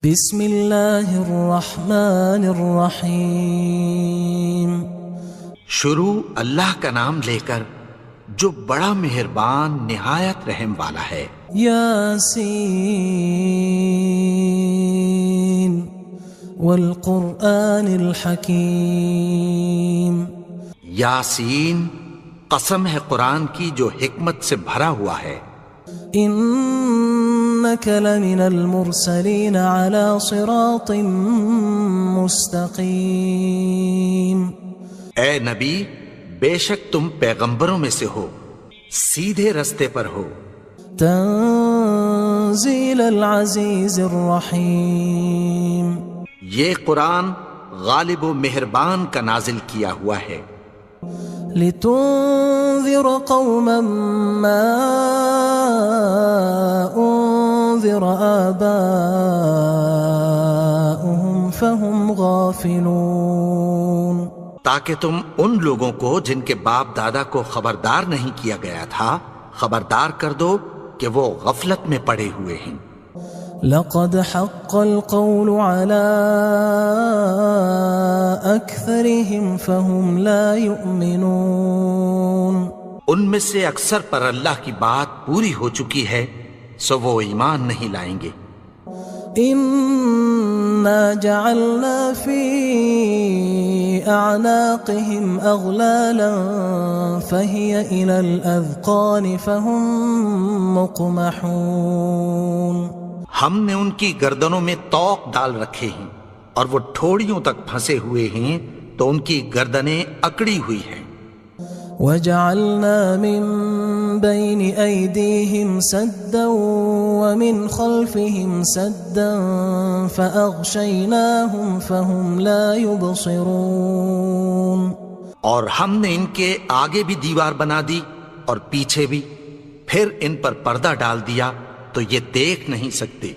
بسم اللہ الرحمن الرحیم۔ شروع اللہ کا نام لے کر جو بڑا مہربان نہایت رحم والا ہے۔ یاسین والقرآن الحکیم۔ یاسین، قسم ہے قرآن کی جو حکمت سے بھرا ہوا ہے۔ انک لمن المرسلین علی صراط مستقیم۔ اے نبی، بے شک تم پیغمبروں میں سے ہو، سیدھے رستے پر ہو۔ تنزیل العزیز الرحیم۔ یہ قرآن غالب و مہربان کا نازل کیا ہوا ہے۔ لتنذر قوما ما انذر آباؤهم فهم غافلون۔ تاکہ تم ان لوگوں کو جن کے باپ دادا کو خبردار نہیں کیا گیا تھا خبردار کر دو کہ وہ غفلت میں پڑے ہوئے ہیں۔ لقد حق القول على أكثرهم فهم لا يؤمنون۔ ان میں سے اکثر پر اللہ کی بات پوری ہو چکی ہے سو وہ ایمان نہیں لائیں گے۔ إنا جعلنا في أعناقهم أغلالا فهي إلى الأذقان فهم مقمحون۔ ہم نے ان کی گردنوں میں طوق ڈال رکھے ہیں اور وہ ٹھوڑیوں تک پھنسے ہوئے ہیں تو ان کی گردنیں اکڑی ہوئی ہیں۔ وَجَعَلْنَا مِن بَيْنِ أَيْدِيهِمْ سَدًّا وَمِنْ خَلْفِهِمْ سَدًّا فَأَغْشَيْنَاهُمْ فَهُمْ لَا يُبْصِرُونَ۔ اور ہم نے ان کے آگے بھی دیوار بنا دی اور پیچھے بھی، پھر ان پر پردہ ڈال دیا تو یہ دیکھ نہیں سکتے۔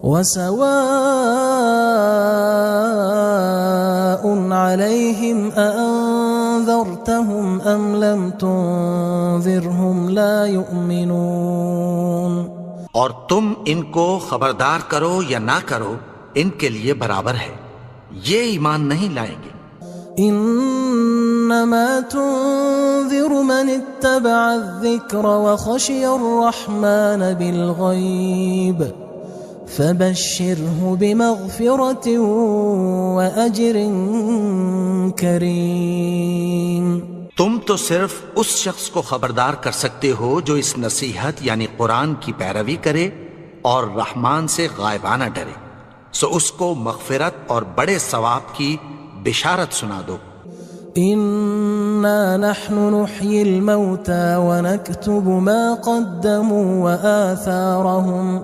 وَسَوَاءٌ عَلَيْهِمْ أَأَنذَرْتَهُمْ أَمْ لَمْ تُنذِرْهُمْ لَا يُؤْمِنُونَ۔ اور تم ان کو خبردار کرو یا نہ کرو ان کے لیے برابر ہے، یہ ایمان نہیں لائیں گے۔ انما تنذر من اتبع الذکر وخشی الرحمن بالغیب فبشرہ بمغفرۃ واجر کریم۔ تم تو صرف اس شخص کو خبردار کر سکتے ہو جو اس نصیحت یعنی قرآن کی پیروی کرے اور رحمان سے غائبانہ ڈرے، سو اس کو مغفرت اور بڑے ثواب کی بشارت سنا دو۔ انا نحن نحيي الموتى ونكتب ما قدموا وآثارهم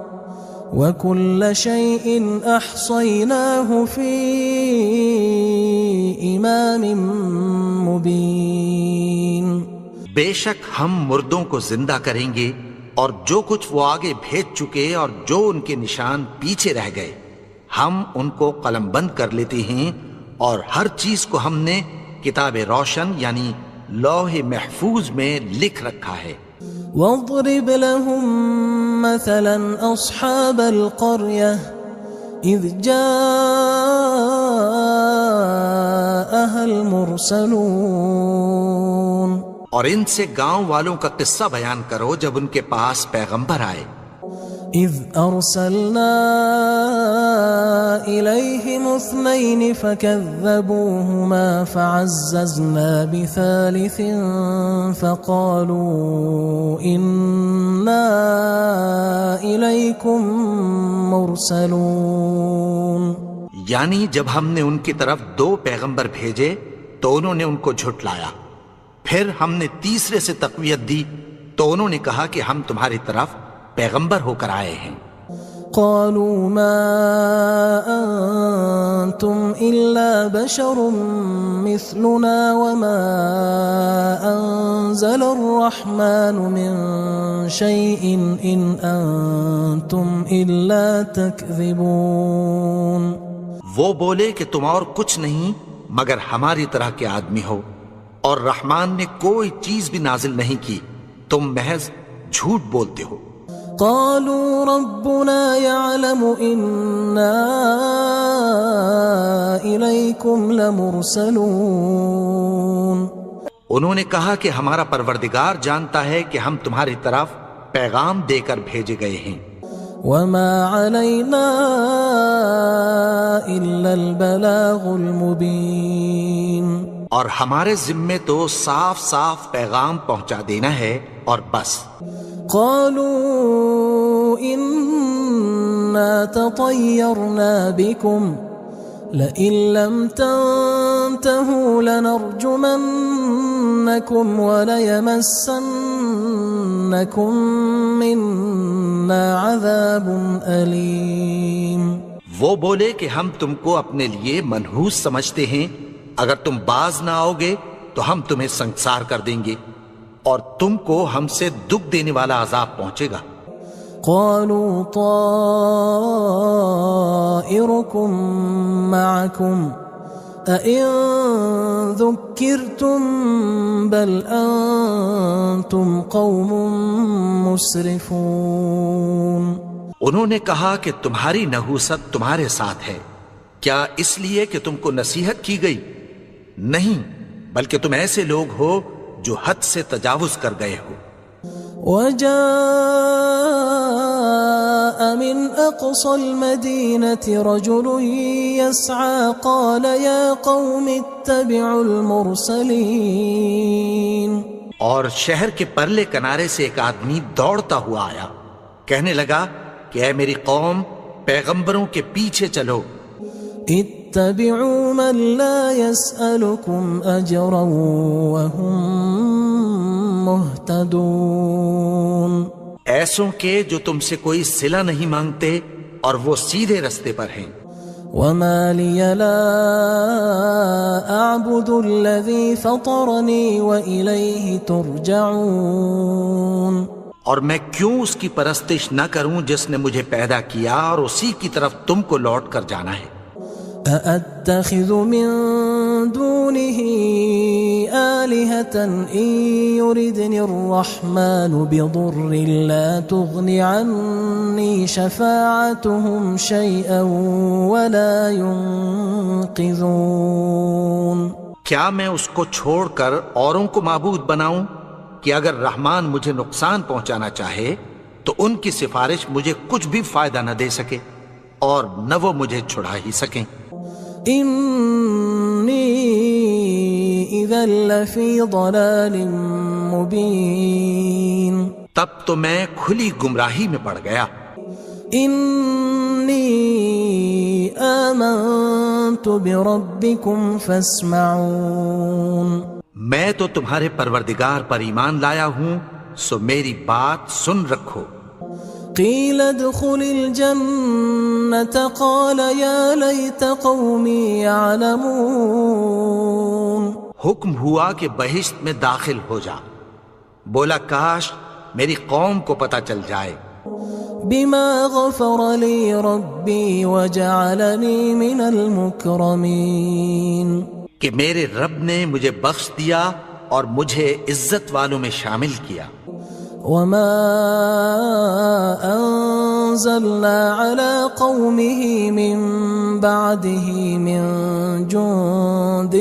وكل شيء احصيناه في امام مبين۔ بے شک ہم مردوں کو زندہ کریں گے اور جو کچھ وہ آگے بھیج چکے اور جو ان کے نشان پیچھے رہ گئے ہم ان کو قلم بند کر لیتے ہیں، اور ہر چیز کو ہم نے کتاب روشن یعنی لوح محفوظ میں لکھ رکھا ہے۔ واضرب لهم مثلا اصحاب القرية اذ جاءها المرسلون۔ اور ان سے گاؤں والوں کا قصہ بیان کرو جب ان کے پاس پیغمبر آئے۔ اذ ارسلنا الیہم اثنین فکذبوہما فعززنا بثالث فقالوا انا الیکم مرسلون۔ یعنی جب ہم نے ان کی طرف 2 پیغمبر بھیجے تو انہوں نے ان کو جھٹلایا، پھر ہم نے تیسرے سے تقویت دی تو انہوں نے کہا کہ ہم تمہاری طرف پیغمبر ہو کر آئے ہیں۔ قالوا ما انتم الا بشر مثلنا وما انزل الرحمن من شيء ان انتم الا تكذبون۔ وہ بولے کہ تم اور کچھ نہیں مگر ہماری طرح کے آدمی ہو، اور رحمان نے کوئی چیز بھی نازل نہیں کی، تم محض جھوٹ بولتے ہو۔ قالوا ربنا يعلم إنا إليكم لمرسلون. انہوں نے کہا کہ ہمارا پروردگار جانتا ہے کہ ہم تمہاری طرف پیغام دے کر بھیجے گئے ہیں. وما علينا إلا البلاغ المبين. اور ہمارے ذمے تو صاف صاف پیغام پہنچا دینا ہے اور بس. قالوا إنا تطيرنا بكم لئن لم تنتهوا لنرجمنكم وليمسنكم منا عذاب أليم. وہ بولے کہ ہم تم کو اپنے لیے منحوس سمجھتے ہیں، اگر تم باز نہ آؤ گے تو ہم تمہیں سنسار کر دیں گے اور تم کو ہم سے دکھ دینے والا عذاب پہنچے گا. قالوا طائركم معكم أئن ذكرتم بل أنتم قوم مسرفون. انہوں نے کہا کہ تمہاری نحوست تمہارے ساتھ ہے، کیا اس لیے کہ تم کو نصیحت کی گئی؟ نہیں، بلکہ تم ایسے لوگ ہو جو حد سے تجاوز کر گئے ہو. وجاء من أقصى المدينة رجل يسعى قال يا قوم اتبعوا المرسلين. اور شہر کے پرلے کنارے سے ایک آدمی دوڑتا ہوا آیا، کہنے لگا کہ اے میری قوم، پیغمبروں کے پیچھے چلو. اتبعوا من لا يسألكم أجرا وهم مهتدون. ایسوں کے جو تم سے کوئی صلہ نہیں مانگتے اور وہ سیدھے رستے پر ہیں. وما لي لا أعبد الذي فطرني وإليه ترجعون. اور میں کیوں اس کی پرستش نہ کروں جس نے مجھے پیدا کیا اور اسی کی طرف تم کو لوٹ کر جانا ہے. أأتخذ من دونه آلهة إن يردني الرحمن بضر لا تغن عني شفاعتهم شيئا ولا ينقذون. کیا میں اس کو چھوڑ کر اوروں کو معبود بناؤں کہ اگر رحمان مجھے نقصان پہنچانا چاہے تو ان کی سفارش مجھے کچھ بھی فائدہ نہ دے سکے اور نہ وہ مجھے چھڑا ہی سکیں. إني إذا لفي ضلال مبين. تب تو میں کھلی گمراہی میں پڑ گیا. إني آمنت بربكم فاسمعون. میں تو تمہارے پروردگار پر ایمان لایا ہوں، سو میری بات سن رکھو. قيل ادخل الجنة قال يا ليت قومي يعلمون. حکم ہوا کہ بہشت میں داخل ہو جا. بولا کاش میری قوم کو پتہ چل جائے. بما غفر لي ربي وجعلني من المكرمين. کہ میرے رب نے مجھے بخش دیا اور مجھے عزت والوں میں شامل کیا. وما أنزلنا على قومه من بعده من جند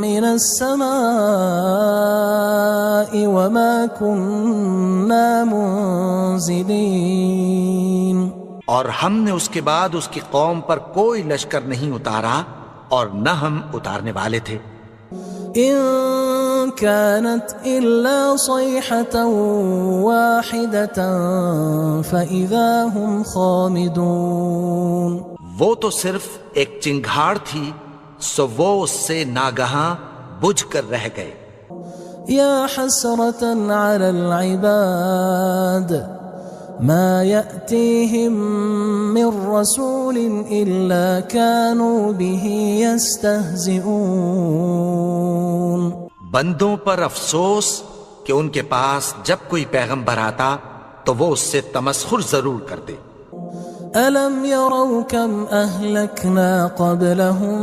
من السماء وما كنا منزلين. اور ہم نے اس کے بعد اس کی قوم پر کوئی لشکر نہیں اتارا اور نہ ہم اتارنے والے تھے. إن كانت إلا صيحة واحدة فإذا هم خامدون. وہ تو صرف ایک چنگھاڑ تھی، سو وہ اس سے ناگہاں بجھ کر رہ گئے. يا حسرة على العباد ما يأتيهم من رسول إلا كانوا به يستهزئون. بندوں پر افسوس کہ ان کے پاس جب کوئی پیغمبر آتا تو وہ اس سے تمسخر ضرور کرتے. ألم يروا كم أهلكنا قبلهم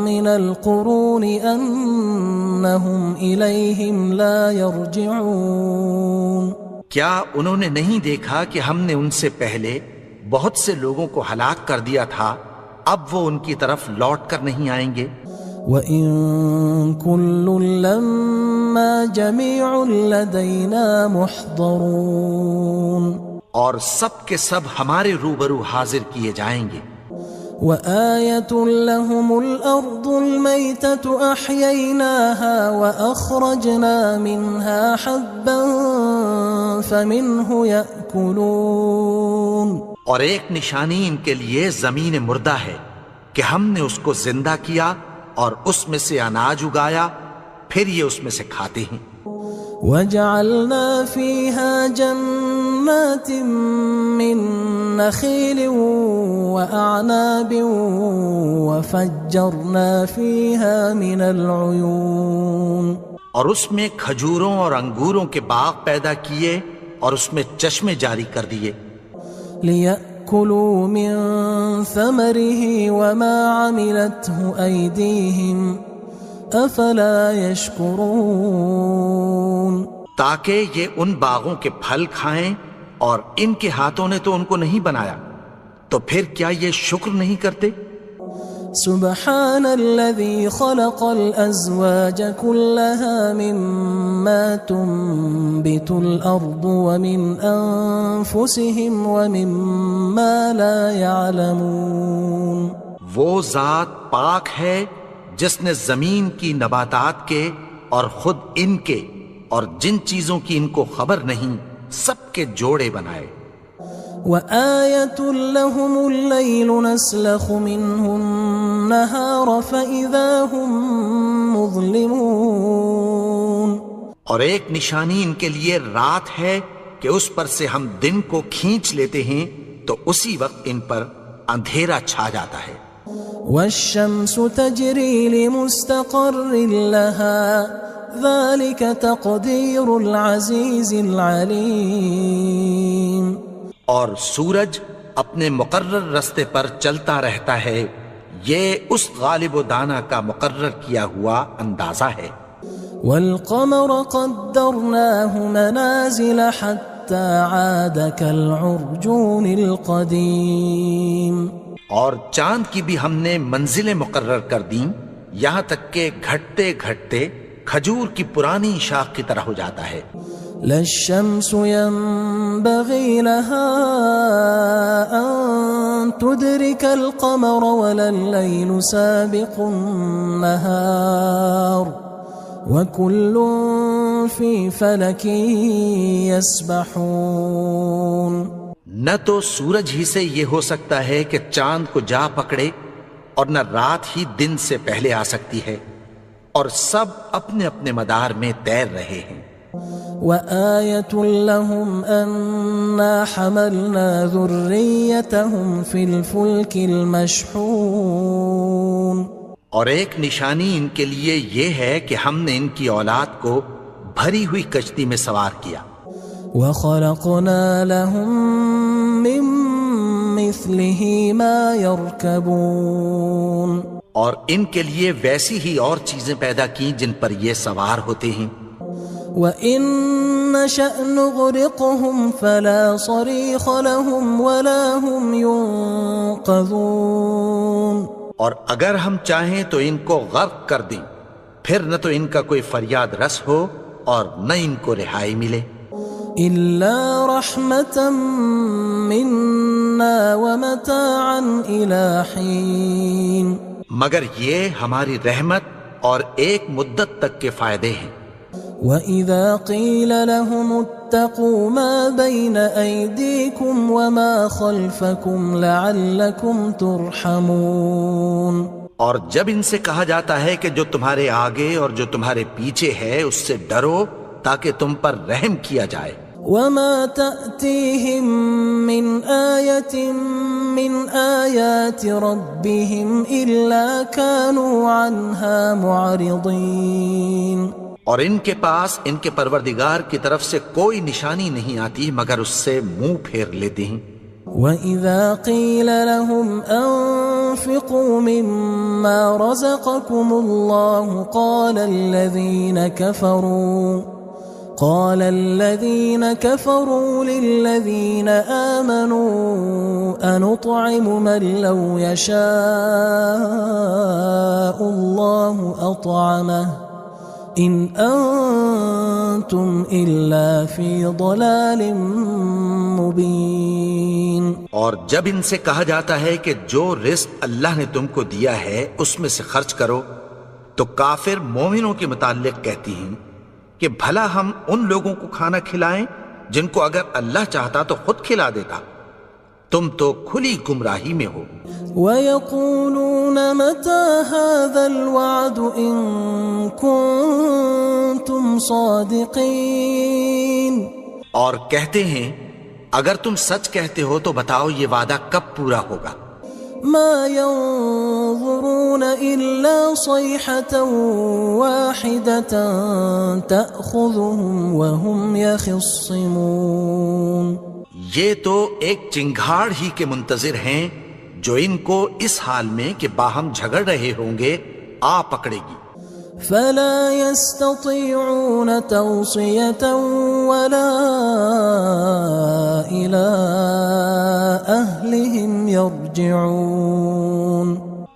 من القرون أنهم إليهم لا يرجعون. کیا انہوں نے نہیں دیکھا کہ ہم نے ان سے پہلے بہت سے لوگوں کو ہلاک کر دیا تھا، اب وہ ان کی طرف لوٹ کر نہیں آئیں گے؟ وَإِن كُلٌّ لَمَّا جَمِيعٌ لَدَيْنَا مُحْضَرُونَ، اور سب کے سب ہمارے روبرو حاضر کیے جائیں گے۔ وَآيَةٌ لَهُمُ الْأَرْضُ الْمَيْتَةُ أَحْيَيْنَاهَا وَأَخْرَجْنَا مِنْهَا حَبًّا فَمِنْهُ يَأْكُلُونَ، اور ایک نشانی ان کے لیے زمین مردہ ہے کہ ہم نے اس کو زندہ کیا اور اس میں سے اناج اگایا، پھر یہ اس میں سے کھاتے ہیں۔ وَجَعَلْنَا فِيهَا جَنَّاتٍ مِّن نَخِيلٍ وَأَعْنَابٍ وَفَجَّرْنَا فِيهَا مِنَ الْعُيُونِ، اور اس میں کھجوروں اور انگوروں کے باغ پیدا کیے اور اس میں چشمے جاری کر دیے، لِيَأْكُلُوا مِن ثَمَرِهِ وَمَا عَمِلَتْهُ أَيْدِيهِمْ أَفَلَا يَشْكُرُونَ، تاکہ یہ ان باغوں کے پھل کھائیں، اور ان کے ہاتھوں نے تو ان کو نہیں بنایا، تو پھر کیا یہ شکر نہیں کرتے؟ سبحان الذي خلق الأزواج كلها مما تنبت الأرض ومن أنفسهم ومما لا يعلمون، وہ ذات پاک ہے جس نے زمین کی نباتات کے اور خود ان کے اور جن چیزوں کی ان کو خبر نہیں سب کے جوڑے بنائے۔ وآية لهم الليل نسلخ منه النهار فإذا هم مظلمون، اور ایک نشانی ان کے لیے رات ہے کہ اس پر سے ہم دن کو کھینچ لیتے ہیں تو اسی وقت ان پر اندھیرا چھا جاتا ہے۔ والشمس تجري لمستقر لها ذلك تقدير العزيز العليم، اور سورج اپنے مقرر رستے پر چلتا رہتا ہے، یہ اس غالب و دانا کا مقرر کیا ہوا اندازہ ہے۔ والقمر قدرناه منازل حتى عاد كالعرجون القديم، اور چاند کی بھی ہم نے منزلیں مقرر کر دیں، یہاں تک کہ گھٹتے گھٹتے کھجور کی پرانی شاخ کی طرح ہو جاتا ہے۔ لا الشمس ينبغي لها أن تدرك القمر ولا الليل سابق النهار وكل في فلك يسبحون، نہ تو سورج ہی سے یہ ہو سکتا ہے کہ چاند کو جا پکڑے، اور نہ رات ہی دن سے پہلے آ سکتی ہے، اور سب اپنے اپنے مدار میں تیر رہے ہیں۔ وآية لهم أنا حملنا ذريتهم في الفلك المشحون، اور ایک نشانی ان کے لیے یہ ہے کہ ہم نے ان کی اولاد کو بھری ہوئی کشتی میں سوار کیا۔ وخلقنا لهم من مثله ما يركبون، اور ان کے لیے ویسی ہی اور چیزیں پیدا کی جن پر یہ سوار ہوتے ہیں۔ وَإِن نَّشَأْ نُغْرِقْهُمْ فَلَا صَرِيخَ لَهُمْ وَلَا هُمْ يُنقَذُونَ، اور اگر ہم چاہیں تو ان کو غرق کر دیں، پھر نہ تو ان کا کوئی فریاد رس ہو اور نہ ان کو رہائی ملے۔ إِلَّا رَحْمَةً مِنَّا وَمَتَاعًا إِلَى حِينٍ، مگر یہ ہماری رحمت اور ایک مدت تک کے فائدے ہیں۔ وَإِذَا قِيلَ لَهُمُ اتَّقُوا مَا بَيْنَ أَيْدِيكُمْ وَمَا خَلْفَكُمْ لَعَلَّكُمْ تُرْحَمُونَ، اور جب ان سے کہا جاتا ہے کہ جو تمہارے آگے اور جو تمہارے پیچھے ہے اس سے ڈرو تاکہ تم پر رحم کیا جائے۔ وَمَا تَأْتِيهِم مِّنْ آيَةٍ مِّنْ آيَاتِ رَبِّهِمْ إِلَّا كَانُوا عَنْهَا مُعْرِضِينَ، اور ان کے پاس ان کے پروردگار کی طرف سے کوئی نشانی نہیں آتی مگر اس سے منہ پھیر لیتے ہیں۔ وَإِذَا قِيلَ لَهُمْ أَنفِقُوا مِمَّا رَزَقَكُمُ اللَّهُ قَالَ قال الذين كفروا للذين آمنوا أنطعم من لو يشاء الله أطعمه إن أنتم إلا في ضلال مبين. اور جب ان سے کہا جاتا ہے کہ جو رزق اللہ نے تم کو دیا ہے اس میں سے خرچ کرو، تو کافر مومنوں کے متعلق کہتی ہیں کہ بھلا ہم ان لوگوں کو کھانا کھلائیں جن کو اگر اللہ چاہتا تو خود کھلا دیتا. تم تو کھلی گمراہی میں ہو. وَيَقُولُونَ مَتَى هَذَا الْوَعْدُ إِن كُنتُمْ صَادِقِينَ. اور کہتے ہیں اگر تم سچ کہتے ہو تو بتاؤ یہ وعدہ کب پورا ہوگا. ما ينظرون إلا صيحة واحدة تأخذهم وهم يخصمون. یہ تو ایک چنگھاڑ ہی کے منتظر ہیں جو ان کو اس حال میں کہ باہم جھگڑ رہے ہوں گے آ پکڑے گی. فلا يستطيعون توصية ولا إلى أهلهم يرجعون.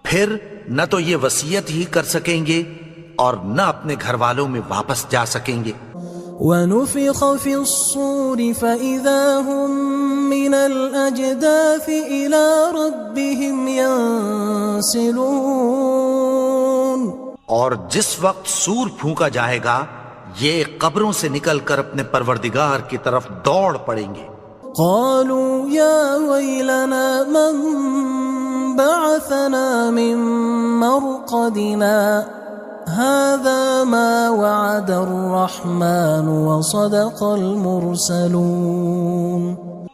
پھر نہ تو یہ وصیت ہی کر سکیں گے اور نہ اپنے گھر والوں میں واپس جا سکیں گے. ونفخ في الصور فإذا هم من الأجداث إلى ربهم ينسلون. اور جس وقت سور پھونکا جائے گا یہ قبروں سے نکل کر اپنے پروردگار کی طرف دوڑ پڑیں گے. قالوا يا ويلنا من بعثنا من مرقدنا هذا ما وعد الرحمن وصدق المرسلون.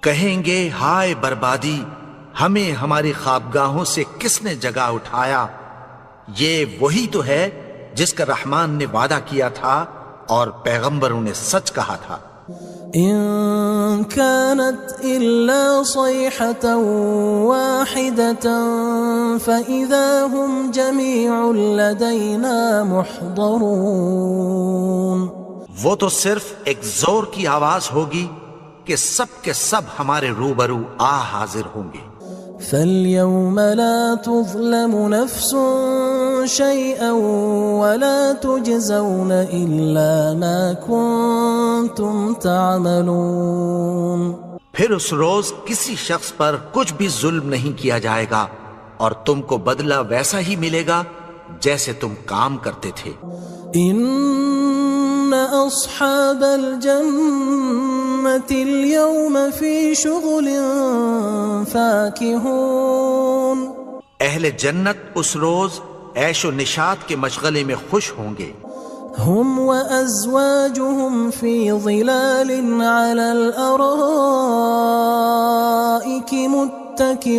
کہیں گے ہائے بربادی، ہمیں ہماری خوابگاہوں سے کس نے جگا اٹھایا؟ یہ وہی تو ہے جس کا رحمان نے وعدہ کیا تھا اور پیغمبروں نے سچ کہا تھا. إن كانت إلا صيحة واحدة فإذا هم جميع لدينا محضرون. وہ تو صرف ایک زور کی آواز ہوگی کہ سب کے سب ہمارے روبرو آ حاضر ہوں گے. فاليوم لا تظلم نفس شيئا ولا تجزون إلا ما كنتم تعملون. پھر اس روز کسی شخص پر کچھ بھی ظلم نہیں کیا جائے گا اور تم کو بدلہ ویسا ہی ملے گا جیسے تم کام کرتے تھے. إن أصحاب الجنة اليوم في شغل فاكهون. اہل جنت اس روز عیش و نشاط کے مشغلے میں خوش ہوں گے. هم وأزواجهم في ظلال على الأرائك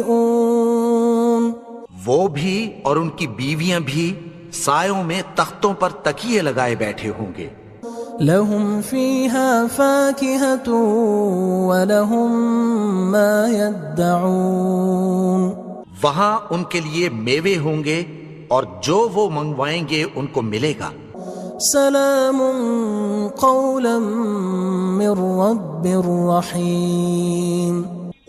متكئون. وہ بھی اور ان کی بیویاں بھی سایوں میں تختوں پر تکیے لگائے بیٹھے ہوں گے. لهم فيها فاكهة ولهم ما يدعون. وہاں ان کے لیے میوے ہوں گے اور جو وہ منگوائیں گے ان کو ملے گا. سلام قولا من رب رحیم.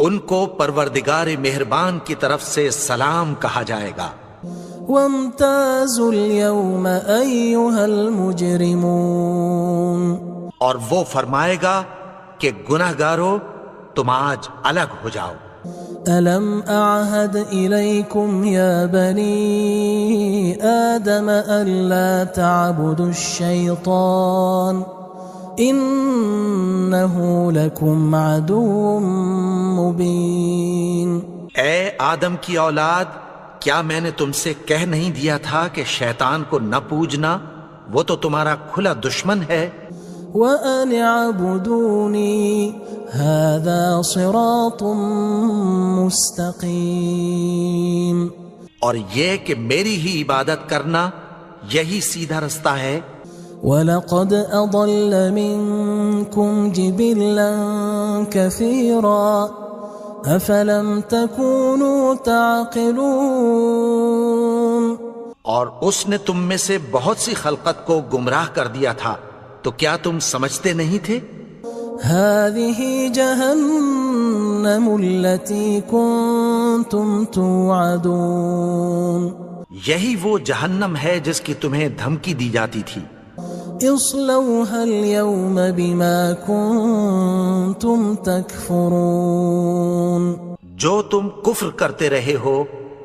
ان کو پروردگار مہربان کی طرف سے سلام کہا جائے گا. وامتازوا اليوم أيها المجرمون. اور وہ فرمائے گا کہ گناہگارو تم آج الگ ہو جاؤ. ألم أعهد إليكم يا بني آدم ألا تعبدوا الشيطان إنه لكم عدو مبين. اے آدم کی اولاد، کیا میں نے تم سے کہہ نہیں دیا تھا کہ شیطان کو نہ پوجنا، وہ تو تمہارا کھلا دشمن ہے. وَأَنِ اعْبُدُونِي هَذَا صِرَاطٌ مُسْتَقِيمٌ. اور یہ کہ میری ہی عبادت کرنا یہی سیدھا رستہ ہے. وَلَقَدْ أَضَلَّ مِنْكُمْ جِبِلًّا كَثِيرًا أَفَلَمْ تَكُونُوا تَعْقِلُونَ. اور اس نے تم میں سے بہت سی خلقت کو گمراہ کر دیا تھا، تو تو کیا تم سمجھتے نہیں تھے؟ هذه جهنم التي كنتم توعدون یہی وہ جہنم ہے جس کی تمہیں دھمکی دی جاتی تھی. اصلوها اليوم بما كنتم تكفرون جو تم کفر کرتے رہے ہو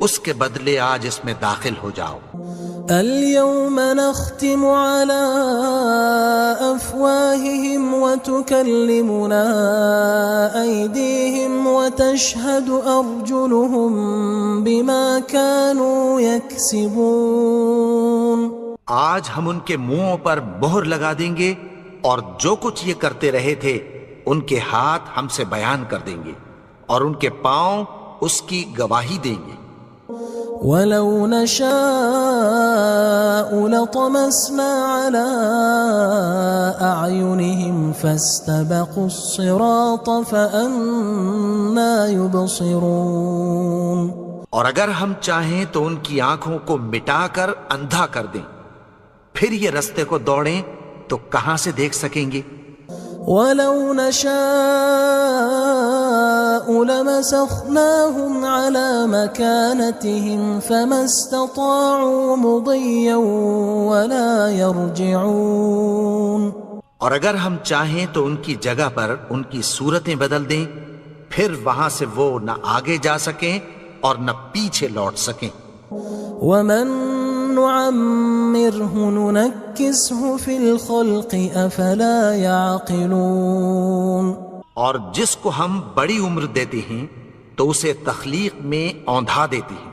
اس کے بدلے آج اس میں داخل ہو جاؤ. اليوم نختم على أفواههم وتكلمنا أيديهم وتشهد أرجلهم بما كانوا يكسبون. آج ہم ان کے منہوں پر مہر لگا دیں گے اور جو کچھ یہ کرتے رہے تھے ان کے ہاتھ ہم سے بیان کر دیں گے اور ان کے پاؤں اس کی گواہی دیں گے. ولو نشاء لطمسنا على أعينهم فاستبقوا الصراط فأنا يبصرون. اور اگر ہم چاہیں تو ان کی آنکھوں کو مٹا کر اندھا کر دیں، پھر یہ رستے کو دوڑیں تو کہاں سے دیکھ سکیں گے. ولو نشاء لمسخناهم على مكانتهم فما استطاعوا مضيا ولا يرجعون. اور اگر ہم چاہیں تو ان کی جگہ پر ان کی صورتیں بدل دیں، پھر وہاں سے وہ نہ آگے جا سکیں اور نہ پیچھے لوٹ سکیں. ومن نعمره ننكسه في الخلق افلا يعقلون. اور جس کو ہم بڑی عمر دیتے ہیں تو اسے تخلیق میں اوندھا دیتے ہیں،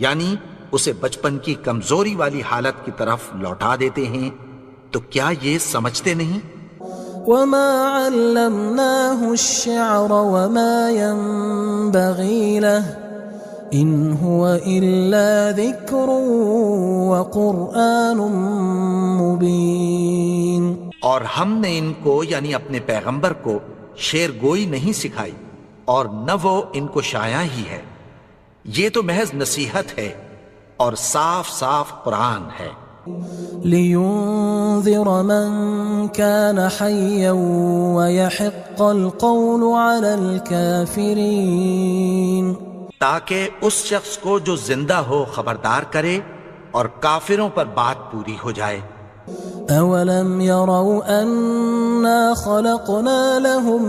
یعنی اسے بچپن کی کمزوری والی حالت کی طرف لوٹا دیتے ہیں. تو کیا یہ سمجھتے نہیں؟ وما علمناه الشعر وما ينبغي له ان هو الا ذكر وقرآن مبين. اور ہم نے ان کو یعنی اپنے پیغمبر کو شعر گوئی نہیں سکھائی اور نہ وہ ان کو شایع ہی ہے، یہ تو محض نصیحت ہے اور صاف صاف قرآن ہے. لينذر من كان حيا ويحق القول على الكافرين. تاکہ اس شخص کو جو زندہ ہو خبردار کرے اور کافروں پر بات پوری ہو جائے. اولم يروا انا خلقنا لهم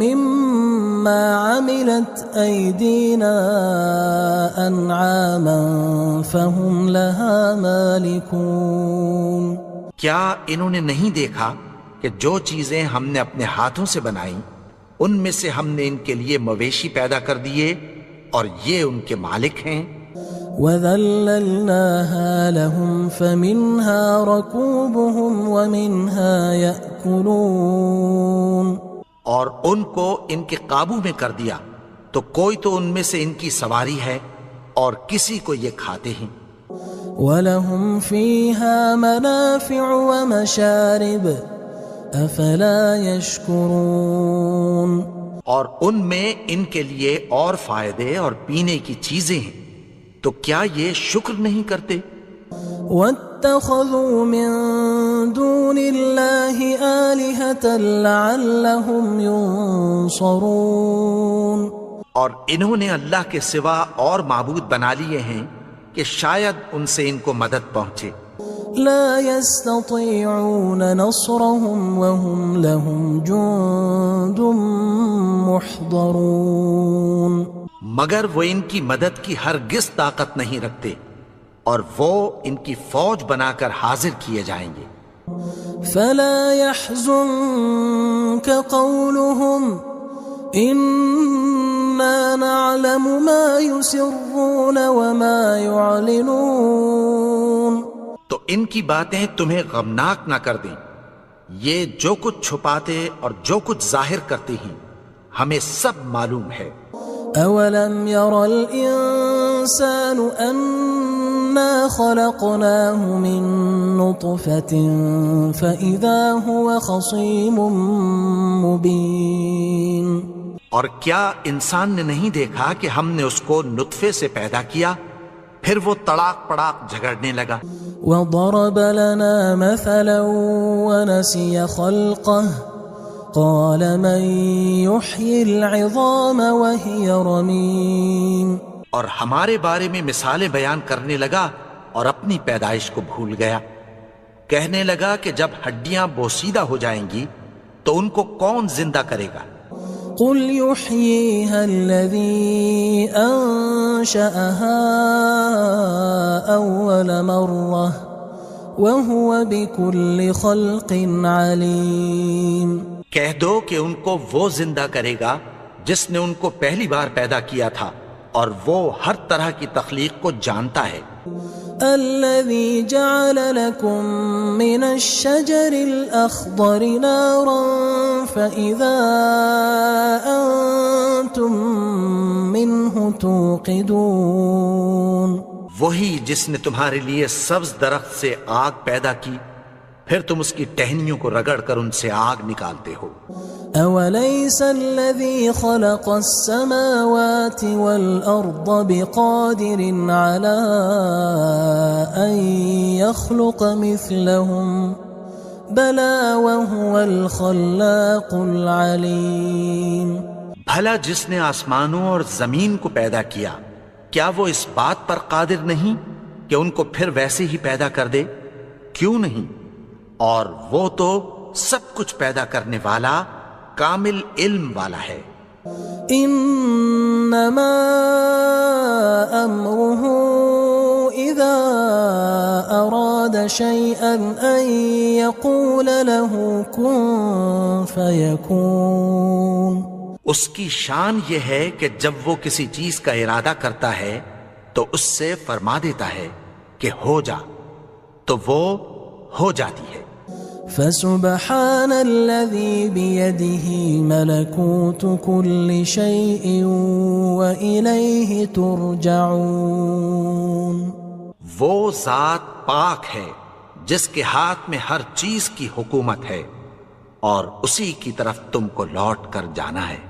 مما عملت ايدينا انعاما فهم لها مالكون. کیا انہوں نے نہیں دیکھا کہ جو چیزیں ہم نے اپنے ہاتھوں سے بنائیں ان میں سے ہم نے ان کے لیے مویشی پیدا کر دیے اور یہ ان کے مالک ہیں. وَذَلَّلْنَاهَا لَهُمْ فَمِنْهَا رَكُوبُهُمْ وَمِنْهَا يَأْكُلُونَ. اور ان کو ان کے قابو میں کر دیا تو کوئی تو ان میں سے ان کی سواری ہے اور کسی کو یہ کھاتے ہیں. وَلَهُمْ فِيهَا مَنَافِعُ وَمَشَارِبُ أَفَلَا يَشْكُرُونَ. اور ان میں ان کے لیے اور فائدے اور پینے کی چیزیں ہیں، تو کیا یہ شکر نہیں کرتے؟ وَاتَّخَذُوا مِن دُونِ اللَّهِ آلِهَةً لَعَلَّهُمْ يُنصَرُونَ. اور انہوں نے اللہ کے سوا اور معبود بنا لیے ہیں کہ شاید ان سے ان کو مدد پہنچے. لا يستطيعون نصرهم وهم لهم جند محضرون. مگر وہ ان کی مدد کی ہرگز طاقت نہیں رکھتے اور وہ ان کی فوج بنا کر حاضر کیے جائیں گے. فلا يحزنك قولهم إنا نعلم ما يسرون وما يعلنون. تو ان کی باتیں تمہیں غمناک نہ کر دیں، یہ جو کچھ چھپاتے اور جو کچھ ظاہر کرتے ہیں ہمیں سب معلوم ہے. اولم ير الانسان انا خلقناه من نطفة فاذا هو خصيم مبين. اور کیا انسان نے نہیں دیکھا کہ ہم نے اس کو نطفے سے پیدا کیا پھر وہ تڑاک پڑاک جھگڑنے لگا. وضرب لنا مثلا ونسي خلقه قال من يحيي العظام وهي رميم. اور ہمارے بارے میں مثالیں بیان کرنے لگا اور اپنی پیدائش کو بھول گیا. کہنے لگا کہ جب ہڈیاں بوسیدہ ہو جائیں گی تو ان کو کون زندہ کرے گا؟ قل يحييها الذي أنشأها أول مرة وهو بكل خلق عليم. کہہ دو کہ ان کو وہ زندہ کرے گا جس نے ان کو پہلی بار پیدا کیا تھا اور وہ ہر طرح کی تخلیق کو جانتا ہے. الذي جعل لكم من الشجر الأخضر نارا فإذا أنتم منه توقدون. وہی جس نے تمہارے لیے سبز درخت سے آگ پیدا کی پھر تم اس کی ٹہنیوں کو رگڑ کر ان سے آگ نکالتے ہو. أوليس الذي خلق السماوات والأرض بقادر على أن يخلق مثلهم بلى وهو الخلاق العليم. بھلا جس نے آسمانوں اور زمین کو پیدا کیا کیا وہ اس بات پر قادر نہیں کہ ان کو پھر ویسے ہی پیدا کر دے؟ کیوں نہیں؟ اور وہ تو سب کچھ پیدا کرنے والا کامل علم والا ہے. انما امره اذا اراد شيئا ان يقول له كن فيكون. اس کی شان یہ ہے کہ جب وہ کسی چیز کا ارادہ کرتا ہے تو اس سے فرما دیتا ہے کہ ہو جا تو وہ ہو جاتی ہے. فسبحان الذي بيده ملكوت كل شيء وإليه ترجعون. وہ ذات پاک ہے جس کے ہاتھ میں ہر چیز کی حکومت ہے اور اسی کی طرف تم کو لوٹ کر جانا ہے.